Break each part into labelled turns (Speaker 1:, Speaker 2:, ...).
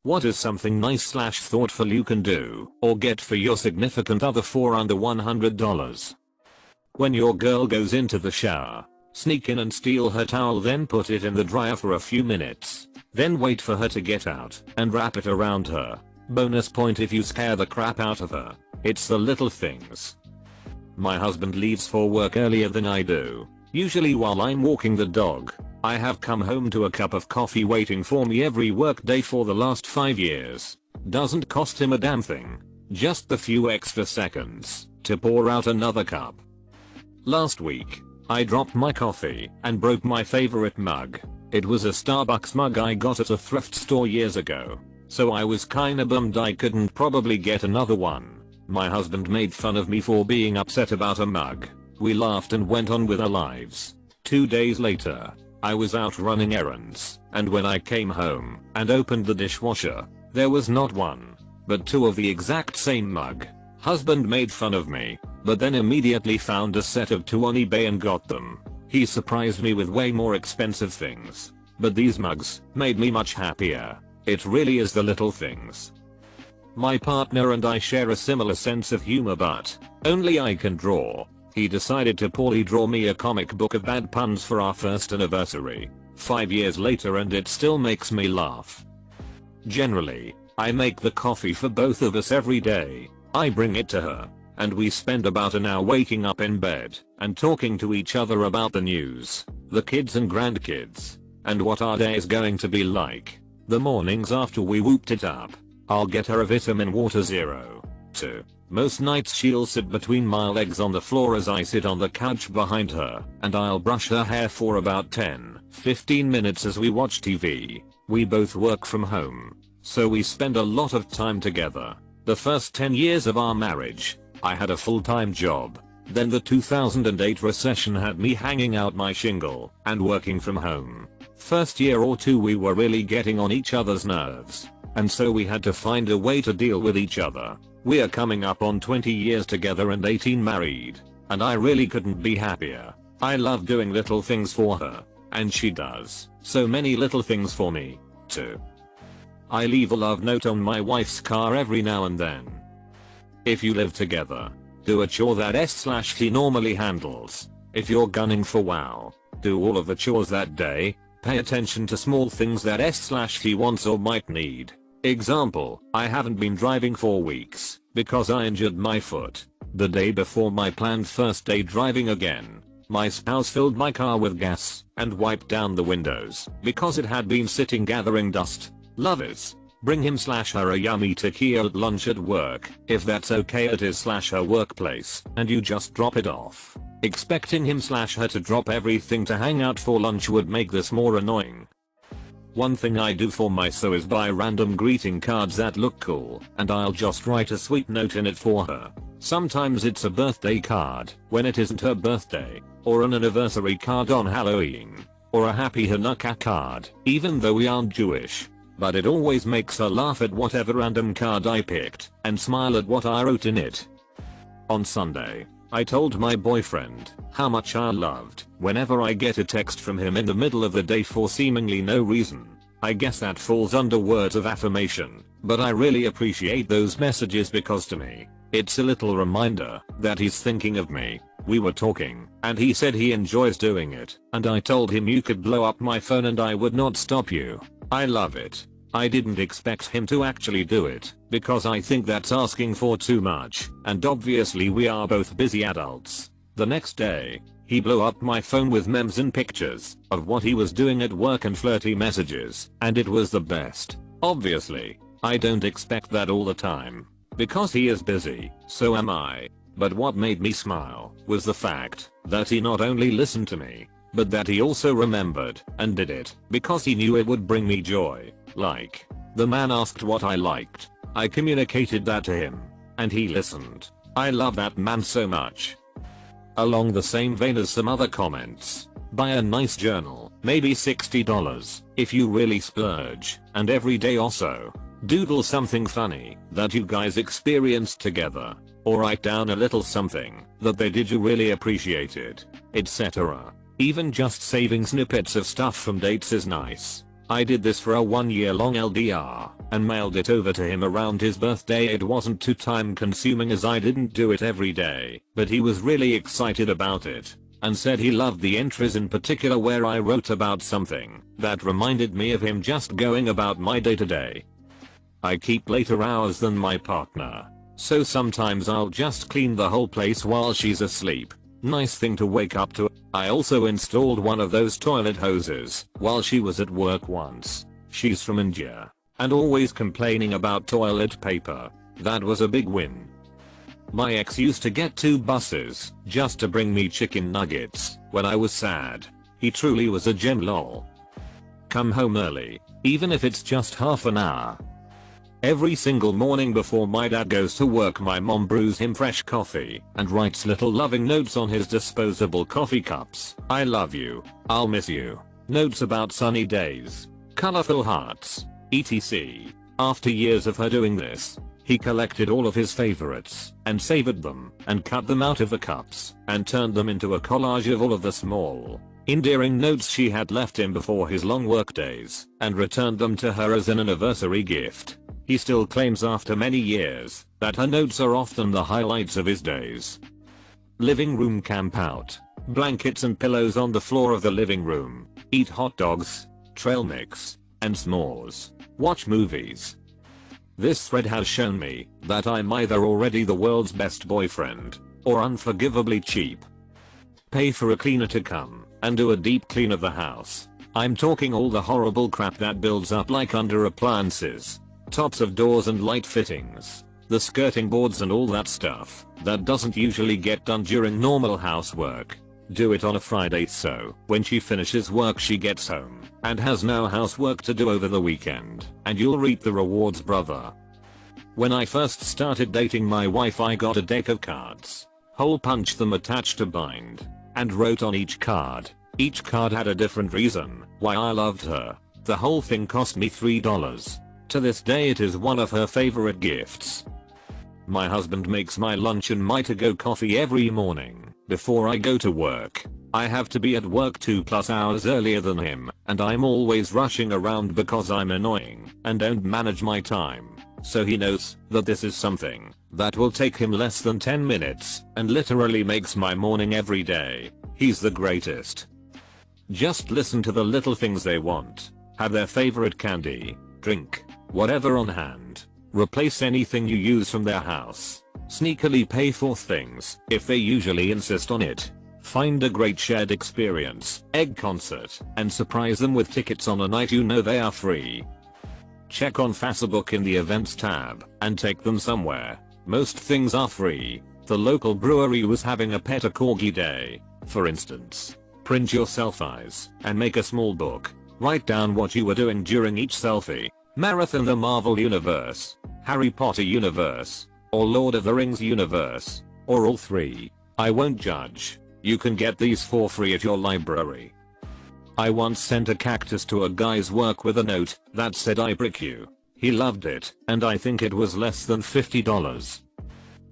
Speaker 1: What is something nice slash thoughtful you can do or get for your significant other for under $100? When your girl goes into the shower, sneak in and steal her towel, then put it in the dryer for a few minutes. Then wait for her to get out and wrap it around her. Bonus point if you scare the crap out of her. It's the little things. My husband leaves for work earlier than I do. Usually while I'm walking the dog. I have come home to a cup of coffee waiting for me every work day for the last 5 years. Doesn't cost him a damn thing. Just the few extra seconds to pour out another cup. Last week, I dropped my coffee and broke my favorite mug. It was a Starbucks mug I got at a thrift store years ago. So I was kinda bummed I couldn't probably get another one. My husband made fun of me for being upset about a mug. We laughed and went on with our lives. 2 days later, I was out running errands, and when I came home and opened the dishwasher, there was not one, but two of the exact same mug. Husband made fun of me, but then immediately found a set of two on eBay and got them. He surprised me with way more expensive things, but these mugs made me much happier. It really is the little things. My partner and I share a similar sense of humor, but only I can draw. He decided to poorly draw me a comic book of bad puns for our first anniversary. 5 years later and it still makes me laugh. Generally, I make the coffee for both of us every day. I bring it to her, and we spend about an hour waking up in bed and talking to each other about the news, the kids and grandkids, and what our day is going to be like. The mornings after we whooped it up, I'll get her a vitamin water 0. 2. Most nights she'll sit between my legs on the floor as I sit on the couch behind her, and I'll brush her hair for about 10-15 minutes as we watch TV. We both work from home, so we spend a lot of time together. The first 10 years of our marriage, I had a full-time job. Then the 2008 recession had me hanging out my shingle and working from home. First year or two we were really getting on each other's nerves, and so we had to find a way to deal with each other. We are coming up on 20 years together and 18 married, and I really couldn't be happier. I love doing little things for her, and she does so many little things for me, too. I leave a love note on my wife's car every now and then. If you live together, do a chore that S/she normally handles. If you're gunning for wow, do all of the chores that day. Pay attention to small things that S/she wants or might need. Example, I haven't been driving for weeks because I injured my foot. The day before my planned first day driving again, my spouse filled my car with gas and wiped down the windows because it had been sitting gathering dust. Love it. Bring him/her a yummy taquilla at lunch at work, if that's okay at his/her workplace, and you just drop it off. Expecting him/her to drop everything to hang out for lunch would make this more annoying. One thing I do for myself is buy random greeting cards that look cool, and I'll just write a sweet note in it for her. Sometimes it's a birthday card when it isn't her birthday, or an anniversary card on Halloween, or a happy Hanukkah card, even though we aren't Jewish. But it always makes her laugh at whatever random card I picked, and smile at what I wrote in it. On Sunday, I told my boyfriend how much I loved whenever I get a text from him in the middle of the day for seemingly no reason. I guess that falls under words of affirmation, but I really appreciate those messages because to me, it's a little reminder that he's thinking of me. We were talking, and he said he enjoys doing it, and I told him you could blow up my phone and I would not stop you. I love it. I didn't expect him to actually do it, because I think that's asking for too much, and obviously we are both busy adults. The next day, he blew up my phone with memes and pictures of what he was doing at work and flirty messages, and it was the best. Obviously, I don't expect that all the time, because he is busy, so am I. But what made me smile was the fact that he not only listened to me, but that he also remembered and did it because he knew it would bring me joy. Like, the man asked what I liked. I communicated that to him, and he listened. I love that man so much. Along the same vein as some other comments, buy a nice journal, maybe $60 if you really splurge, and every day also, doodle something funny that you guys experienced together, or write down a little something that they did you really appreciated, etc. Even just saving snippets of stuff from dates is nice. I did this for a 1-year-long LDR, and mailed it over to him around his birthday. It wasn't too time consuming as I didn't do it every day, but he was really excited about it and said he loved the entries in particular where I wrote about something that reminded me of him just going about my day to day. I keep later hours than my partner, so sometimes I'll just clean the whole place while she's asleep. Nice thing to wake up to. I also installed one of those toilet hoses while she was at work once. She's from India and always complaining about toilet paper. That was a big win. My ex used to get 2 buses just to bring me chicken nuggets when I was sad. He truly was a gem lol. Come home early, even if it's just half an hour. Every single morning before my dad goes to work, my mom brews him fresh coffee and writes little loving notes on his disposable coffee cups. I love you. I'll miss you. Notes about sunny days. Colorful hearts. etc. After years of her doing this, he collected all of his favorites and savored them and cut them out of the cups and turned them into a collage of all of the small, endearing notes she had left him before his long work days and returned them to her as an anniversary gift. He still claims after many years that her notes are often the highlights of his days. Living room camp out. Blankets and pillows on the floor of the living room. Eat hot dogs, trail mix, and s'mores. Watch movies. This thread has shown me that I'm either already the world's best boyfriend or unforgivably cheap. Pay for a cleaner to come and do a deep clean of the house. I'm talking all the horrible crap that builds up like under appliances, tops of doors and light fittings, the skirting boards and all that stuff that doesn't usually get done during normal housework. Do it on a Friday so when she finishes work she gets home and has no housework to do over the weekend, and you'll reap the rewards, brother. When I first started dating my wife I got a deck of cards, hole punched them attached to bind, and wrote on each card. Each card had a different reason why I loved her. The whole thing cost me $3. To this day it is one of her favorite gifts. My husband makes my lunch and my to-go coffee every morning before I go to work. I have to be at work 2+ hours earlier than him, and I'm always rushing around because I'm annoying and don't manage my time. So he knows that this is something that will take him less than 10 minutes and literally makes my morning every day. He's the greatest. Just listen to the little things they want. Have their favorite candy, drink, whatever on hand. Replace anything you use from their house. Sneakily pay for things if they usually insist on it. Find a great shared experience, egg concert, and surprise them with tickets on a night you know they are free. Check on Facebook in the events tab and take them somewhere. Most things are free. The local brewery was having a pet a corgi day, for instance. Print your selfies and make a small book. Write down what you were doing during each selfie. Marathon the Marvel Universe, Harry Potter Universe, or Lord of the Rings Universe, or all 3. I won't judge. You can get these for free at your library. I once sent a cactus to a guy's work with a note that said I brick you. He loved it, and I think it was less than $50.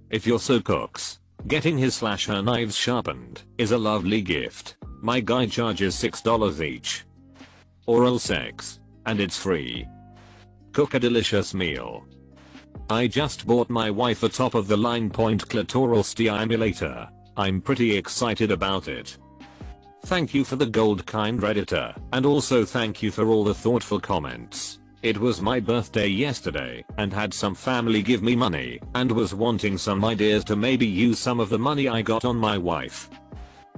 Speaker 1: If you're so cooks, getting his/her knives sharpened is a lovely gift. My guy charges $6 each. Oral sex, and it's free. Cook a delicious meal. I just bought my wife a top of the line point clitoral stimulator. I'm pretty excited about it. Thank you for the gold kind Redditor, and also thank you for all the thoughtful comments. It was my birthday yesterday and had some family give me money and was wanting some ideas to maybe use some of the money I got on my wife.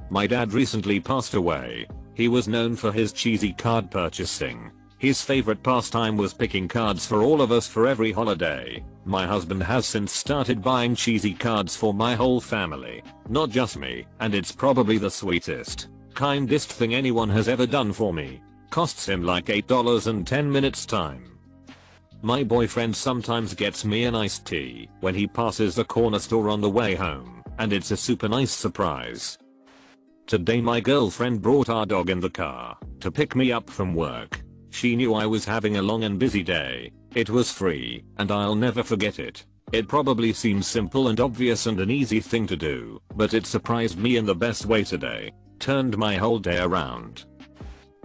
Speaker 1: My dad recently passed away. He was known for his cheesy card purchasing. His favorite pastime was picking cards for all of us for every holiday. My husband has since started buying cheesy cards for my whole family, not just me, and it's probably the sweetest, kindest thing anyone has ever done for me. Costs him like $8 and 10 minutes time. My boyfriend sometimes gets me an iced tea when he passes the corner store on the way home, and it's a super nice surprise. Today my girlfriend brought our dog in the car to pick me up from work. She knew I was having a long and busy day. It was free, and I'll never forget it. It probably seems simple and obvious and an easy thing to do, but it surprised me in the best way today. Turned my whole day around.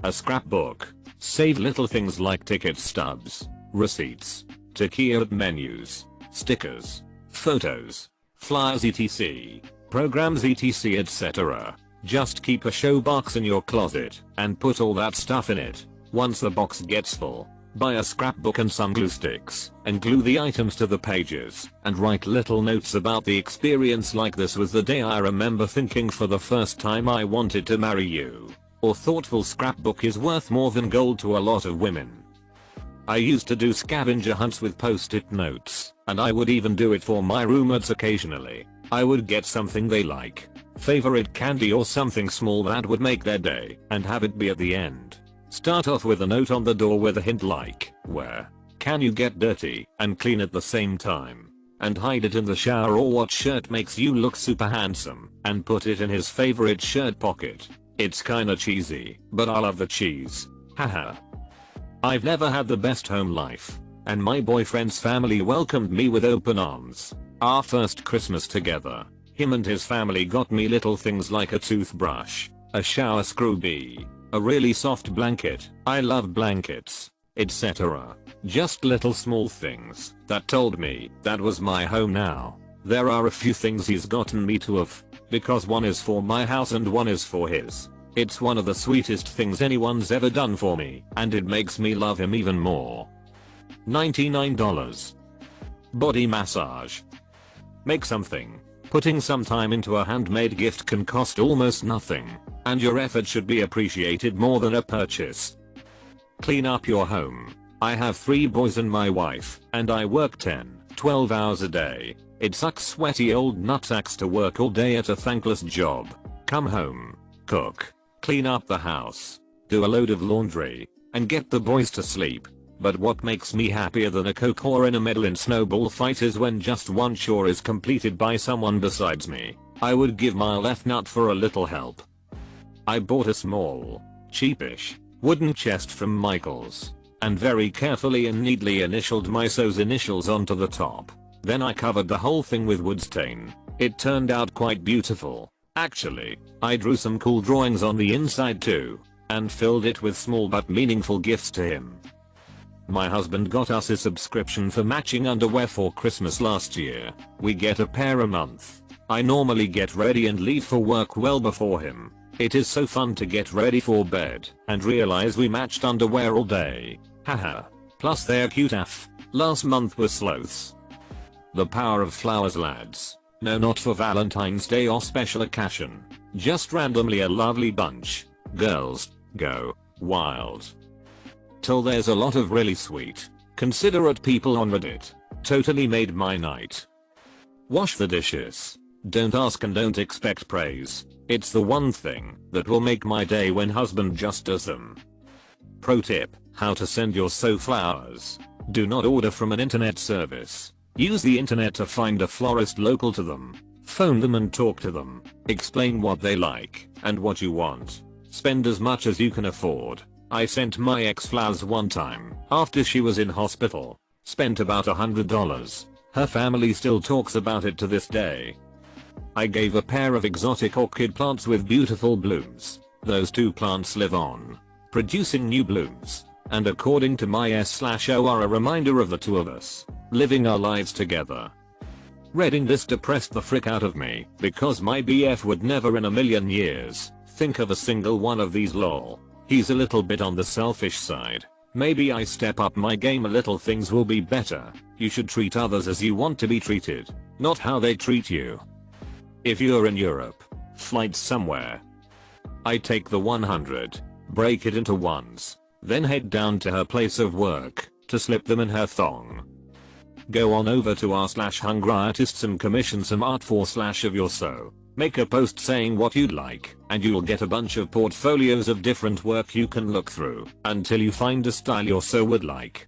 Speaker 1: A scrapbook. Save little things like ticket stubs, receipts, to keyed menus, stickers, photos, flyers etc, programs etc etc. Just keep a show box in your closet and put all that stuff in it. Once the box gets full, buy a scrapbook and some glue sticks and glue the items to the pages and write little notes about the experience. Like this was the day I remember thinking for the first time I wanted to marry you. Or thoughtful scrapbook is worth more than gold to a lot of women. I used to do scavenger hunts with post-it notes, and I would even do it for my roommates occasionally. I would get something they like, favorite candy or something small that would make their day, and have it be at the end. Start off with a note on the door with a hint like, where can you get dirty and clean at the same time? And hide it in the shower, or what shirt makes you look super handsome, and put it in his favorite shirt pocket. It's kinda cheesy, but I love the cheese. Haha. I've never had the best home life, and my boyfriend's family welcomed me with open arms. Our first Christmas together, him and his family got me little things like a toothbrush, a shower screw bee, a really soft blanket, I love blankets, etc. Just little small things that told me that was my home now. There are a few things he's gotten me to of, because one is for my house and one is for his. It's one of the sweetest things anyone's ever done for me, and it makes me love him even more. $99. Body massage. Make something. Putting some time into a handmade gift can cost almost nothing, and your effort should be appreciated more than a purchase. Clean up your home. I have 3 boys and my wife, and I work 10-12 hours a day. It sucks sweaty old nutsacks to work all day at a thankless job. Come home, cook, clean up the house, do a load of laundry, and get the boys to sleep. But what makes me happier than a Coke or in a medal in snowball fight is when just one chore is completed by someone besides me. I would give my left nut for a little help. I bought a small, cheapish, wooden chest from Michaels, and very carefully and neatly initialed my so's initials onto the top. Then I covered the whole thing with wood stain. It turned out quite beautiful. Actually, I drew some cool drawings on the inside too, and filled it with small but meaningful gifts to him. My husband got us a subscription for matching underwear for Christmas last year. We get a pair a month. I normally get ready and leave for work well before him. It is so fun to get ready for bed and realize we matched underwear all day. Haha. Plus they're cute AF. Last month was sloths. The power of flowers, lads. No, not for Valentine's Day or special occasion. Just randomly a lovely bunch. Girls, go wild. Till there's a lot of really sweet, considerate people on Reddit. Totally made my night. Wash the dishes. Don't ask and don't expect praise. It's the one thing that will make my day when husband just does them. Pro tip, how to send your so flowers. Do not order from an internet service. Use the internet to find a florist local to them. Phone them and talk to them. Explain what they like and what you want. Spend as much as you can afford. I sent my ex flowers one time after she was in hospital. Spent about $100. Her family still talks about it to this day. I gave a pair of exotic orchid plants with beautiful blooms. Those 2 plants live on, producing new blooms, and according to my S/O are a reminder of the 2 of us living our lives together. Reading this depressed the frick out of me because my BF would never in a million years think of a single one of these lol. He's a little bit on the selfish side. Maybe I step up my game a little, things will be better. You should treat others as you want to be treated, not how they treat you. If you're in Europe, flight somewhere, I take the 100, break it into ones, then head down to her place of work to slip them in her thong. Go on over to r/Hunger Artists and commission some art for / of your so. Make a post saying what you'd like, and you'll get a bunch of portfolios of different work you can look through until you find a style your so would like.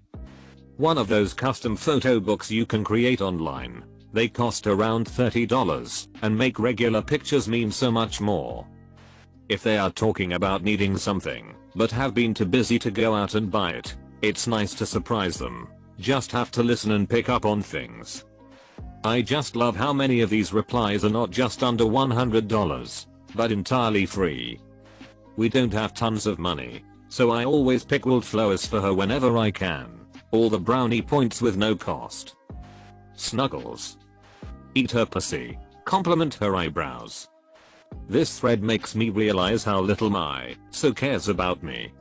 Speaker 1: One of those custom photo books you can create online. They cost around $30 and make regular pictures mean so much more. If they are talking about needing something, but have been too busy to go out and buy it, it's nice to surprise them. Just have to listen and pick up on things. I just love how many of these replies are not just under $100, but entirely free. We don't have tons of money, so I always pick wildflowers for her whenever I can. All the brownie points with no cost. Snuggles. Eat her pussy. Compliment her eyebrows. This thread makes me realize how little my so cares about me.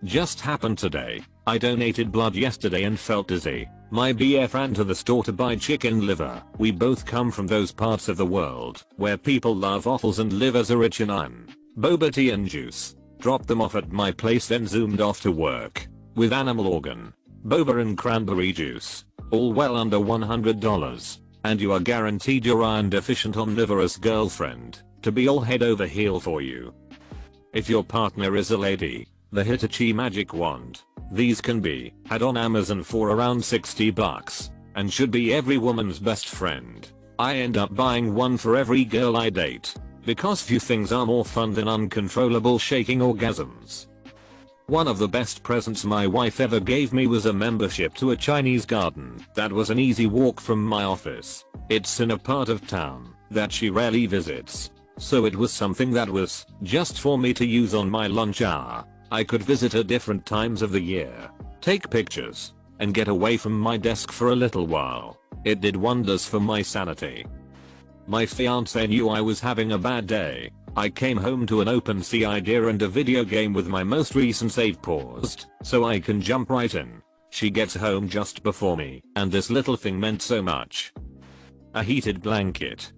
Speaker 1: Just happened today. I donated blood yesterday and felt dizzy. My BF ran to the store to buy chicken liver. We both come from those parts of the world where people love offals and livers are rich in iron, boba tea and juice. Dropped them off at my place, then zoomed off to work with animal organ, boba and cranberry juice. All well under $100. And you are guaranteed your iron deficient omnivorous girlfriend to be all head over heel for you. If your partner is a lady, the Hitachi magic wand. These can be had on Amazon for around $60 and should be every woman's best friend. I end up buying one for every girl I date because few things are more fun than uncontrollable shaking orgasms. One of the best presents my wife ever gave me was a membership to a Chinese garden that was an easy walk from my office. It's in a part of town that she rarely visits, so it was something that was just for me to use on my lunch hour. I could visit at different times of the year, take pictures, and get away from my desk for a little while. It did wonders for my sanity. My fiance knew I was having a bad day. I came home to an OpenSea idea and a video game with my most recent save paused, so I can jump right in. She gets home just before me, and this little thing meant so much. A heated blanket.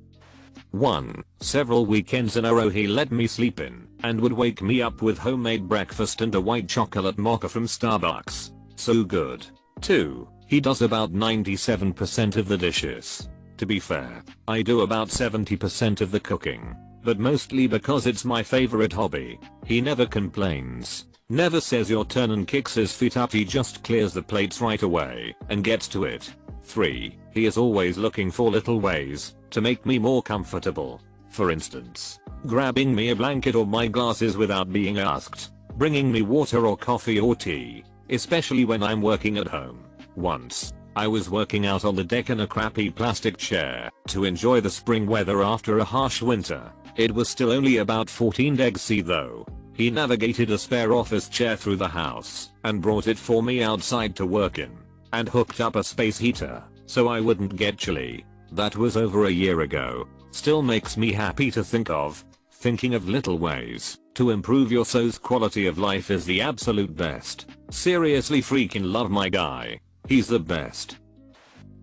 Speaker 1: Several weekends in a row he let me sleep in, and would wake me up with homemade breakfast and a white chocolate mocha from Starbucks. So good. 2. He does about 97% of the dishes. To be fair, I do about 70% of the cooking, but mostly because it's my favorite hobby. He never complains, never says your turn and kicks his feet up, he just clears the plates right away and gets to it. 3. He is always looking for little ways to make me more comfortable. For instance, grabbing me a blanket or my glasses without being asked, bringing me water or coffee or tea, especially when I'm working at home. Once, I was working out on the deck in a crappy plastic chair to enjoy the spring weather after a harsh winter. It was still only about 14 degrees C though. He navigated a spare office chair through the house and brought it for me outside to work in, and hooked up a space heater so I wouldn't get chilly. That was over a year ago. Still makes me happy to think of. Thinking of little ways to improve your so's quality of life is the absolute best. Seriously freaking love my guy. He's the best.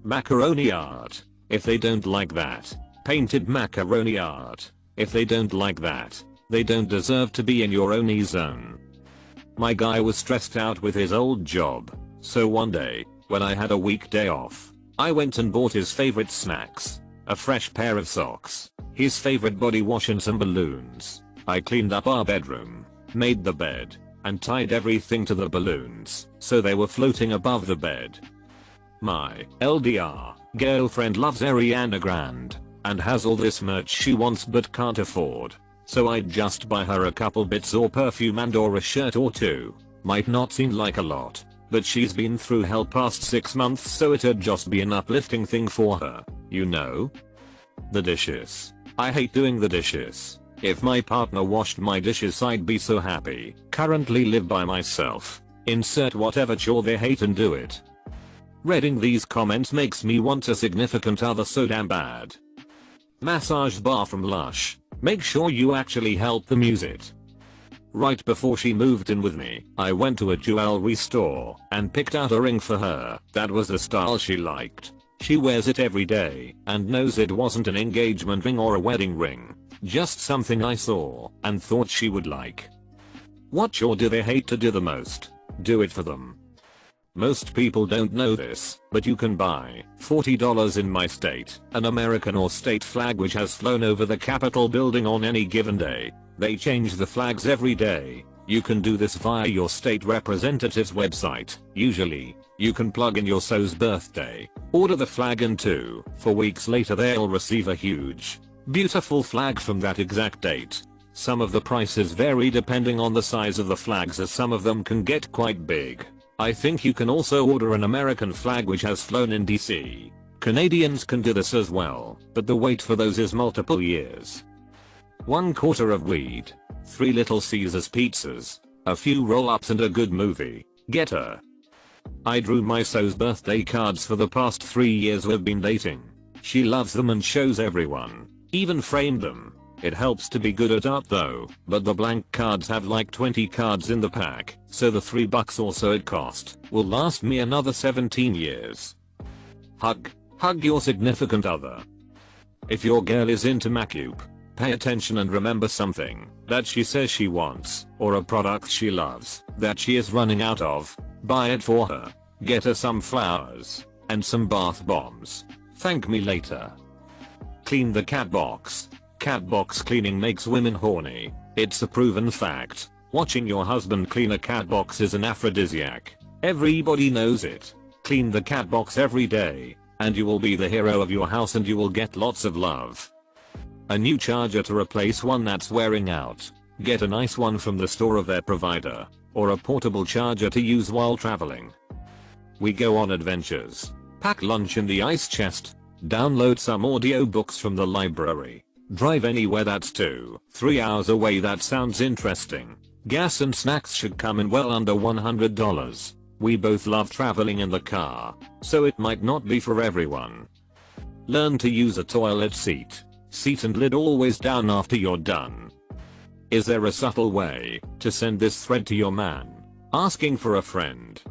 Speaker 1: Macaroni art. If they don't like that. Painted macaroni art. If they don't like that, they don't deserve to be in your only zone. My guy was stressed out with his old job, so one day, when I had a weekday off, I went and bought his favorite snacks, a fresh pair of socks, his favorite body wash and some balloons. I cleaned up our bedroom, made the bed, and tied everything to the balloons so they were floating above the bed. My LDR girlfriend loves Ariana Grande and has all this merch she wants but can't afford, so I'd just buy her a couple bits or perfume and or a shirt or two. Might not seem like a lot, but she's been through hell past 6 months, so it'd just be an uplifting thing for her, you know? The dishes. I hate doing the dishes. If my partner washed my dishes I'd be so happy. Currently live by myself. Insert whatever chore they hate and do it. Reading these comments makes me want a significant other so damn bad. Massage bar from Lush. Make sure you actually help them use it. Right before she moved in with me, I went to a jewelry store and picked out a ring for her that was the style she liked. She wears it every day and knows it wasn't an engagement ring or a wedding ring, just something I saw and thought she would like. What chore do they hate to do the most? Do it for them. Most people don't know this, but you can buy $40 in my state an American or state flag which has flown over the Capitol building on any given day. They change the flags every day. You can do this via your state representative's website. Usually, you can plug in your so's birthday, order the flag, and 4 weeks later they'll receive a huge, beautiful flag from that exact date. Some of the prices vary depending on the size of the flags, as some of them can get quite big. I think you can also order an American flag which has flown in DC. Canadians can do this as well, but the wait for those is multiple years. 1/4 of weed, 3 Little Caesars pizzas, a few roll-ups and a good movie. Get her. I drew my So's birthday cards for the past 3 years we've been dating. She loves them and shows everyone. Even framed them. It helps to be good at art though, but the blank cards have like 20 cards in the pack, so the $3 or so it cost will last me another 17 years. Hug. Hug your significant other. If your girl is into makeup, pay attention and remember something that she says she wants, or a product she loves that she is running out of. Buy it for her. Get her some flowers and some bath bombs. Thank me later. Clean the cat box. Cat box cleaning makes women horny. It's a proven fact. Watching your husband clean a cat box is an aphrodisiac. Everybody knows it. Clean the cat box every day, and you will be the hero of your house and you will get lots of love. A new charger to replace one that's wearing out. Get a nice one from the store of their provider, or a portable charger to use while traveling. We go on adventures. Pack lunch in the ice chest. Download some audiobooks from the library. Drive anywhere that's 2-3 hours away that sounds interesting. Gas and snacks should come in well under $100. We both love traveling in the car, so it might not be for everyone. Learn to use a toilet seat. Seat and lid always down after you're done. Is there a subtle way to send this thread to your man? Asking for a friend.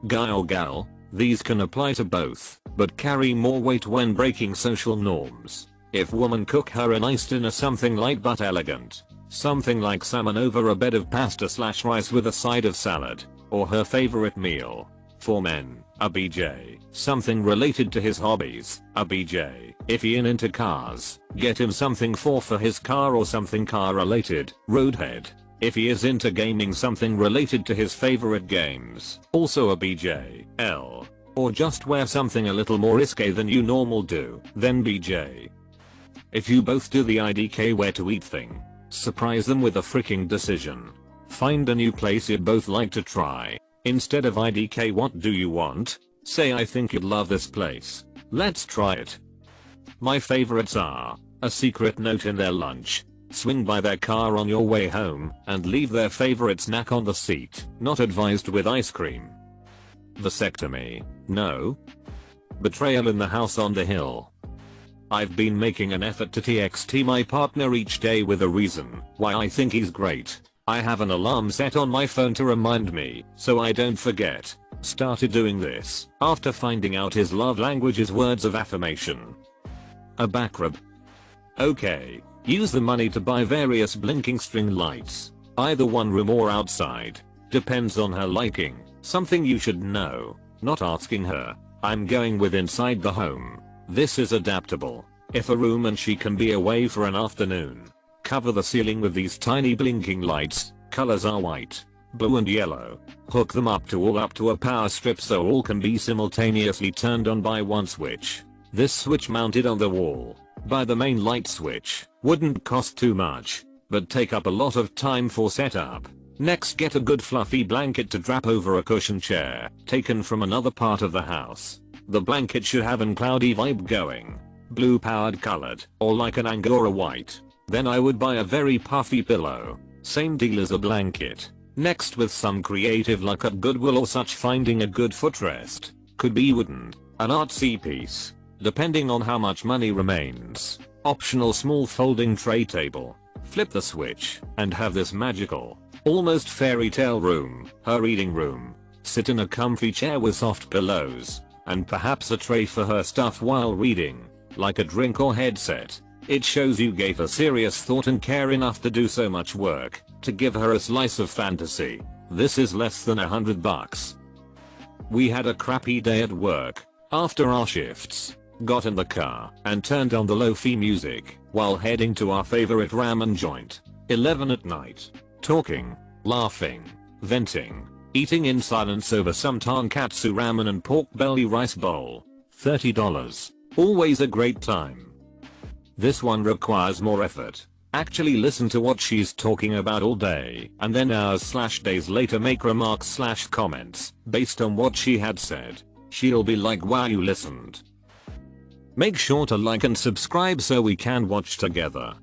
Speaker 1: Guy or gal, these can apply to both, but carry more weight when breaking social norms. If woman cook her a nice dinner, something light but elegant. Something like salmon over a bed of pasta/rice with a side of salad, or her favorite meal. For men, a BJ, something related to his hobbies. A BJ, if he into cars, get him something for his car or something car related. Roadhead, if he is into gaming, something related to his favorite games. Also a BJ. L, or just wear something a little more risque than you normal do, then BJ. If you both do the IDK where to eat thing, surprise them with a freaking decision. Find a new place you'd both like to try. Instead of IDK what do you want? Say I think you'd love this place. Let's try it. My favorites are a secret note in their lunch. Swing by their car on your way home and leave their favorite snack on the seat. Not advised with ice cream. Vasectomy. No. Betrayal in the house on the hill. I've been making an effort to TXT my partner each day with a reason why I think he's great. I have an alarm set on my phone to remind me so I don't forget. Started doing this after finding out his love language is words of affirmation. A back rub. Okay. Use the money to buy various blinking string lights. Either one room or outside. Depends on her liking. Something you should know. Not asking her. I'm going with inside the home. This is adaptable. If a room and she can be away for an afternoon. Cover the ceiling with these tiny blinking lights. Colors are white, blue and yellow. Hook them up to a power strip so all can be simultaneously turned on by one switch. This switch mounted on the wall by the main light switch wouldn't cost too much, but take up a lot of time for setup. Next, get a good fluffy blanket to drap over a cushion chair taken from another part of the house. The blanket should have an cloudy vibe going. Blue powered colored, or like an Angora white. Then I would buy a very puffy pillow. Same deal as a blanket. Next, with some creative luck at Goodwill or such, finding a good footrest. Could be wooden, an artsy piece, depending on how much money remains. Optional small folding tray table. Flip the switch and have this magical, almost fairy tale room, her reading room. Sit in a comfy chair with soft pillows, and perhaps a tray for her stuff while reading, like a drink or headset. It shows you gave her serious thought and care enough to do so much work to give her a slice of fantasy. This is less than $100. We had a crappy day at work. After our shifts, got in the car and turned on the lo-fi music while heading to our favorite ramen joint. 11 at night. Talking, laughing, venting, eating in silence over some tonkatsu ramen and pork belly rice bowl. $30. Always a great time. This one requires more effort. Actually listen to what she's talking about all day and then hours/days later make remarks/comments based on what she had said. She'll be like, wow, you listened. Make sure to like and subscribe so we can watch together.